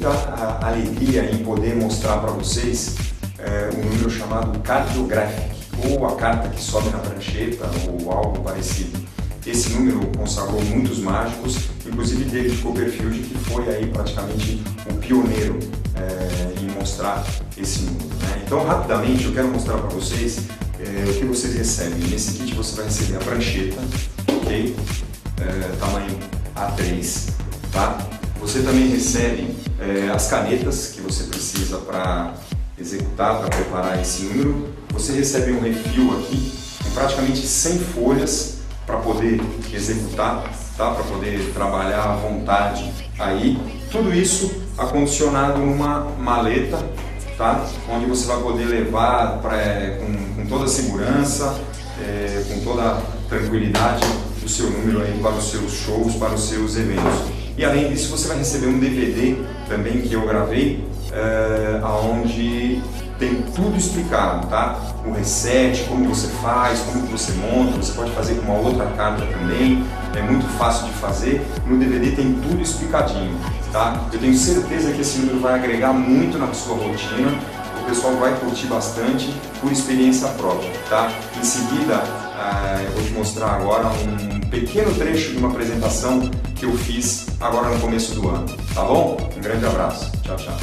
muita alegria em poder mostrar para vocês um número chamado Cardiographic, ou a carta que sobe na prancheta, ou algo parecido. Esse número consagrou muitos mágicos, inclusive David Copperfield, que foi aí praticamente o pioneiro em mostrar esse número, né? Então, rapidamente, eu quero mostrar para vocês o que vocês recebem. Nesse kit você vai receber a prancheta, ok? Tamanho A3, tá? Você também recebe as canetas que você precisa para executar, para preparar esse número. Você recebe um refil aqui com praticamente 100 folhas para poder executar, tá? Para poder trabalhar à vontade aí. Tudo isso acondicionado numa maleta, tá? Onde você vai poder levar com toda a segurança, com toda a tranquilidade o seu número aí para os seus shows, para os seus eventos. E além disso você vai receber um DVD também que eu gravei, onde tem tudo explicado, tá? O reset, como você faz, como você monta, você pode fazer com uma outra carta também, é muito fácil de fazer. No DVD tem tudo explicadinho, tá? Eu tenho certeza que esse número vai agregar muito na sua rotina, o pessoal vai curtir bastante por experiência própria, tá? Em seguida, eu vou te mostrar agora um pequeno trecho de uma apresentação que eu fiz agora no começo do ano, tá bom? Um grande abraço, tchau, tchau.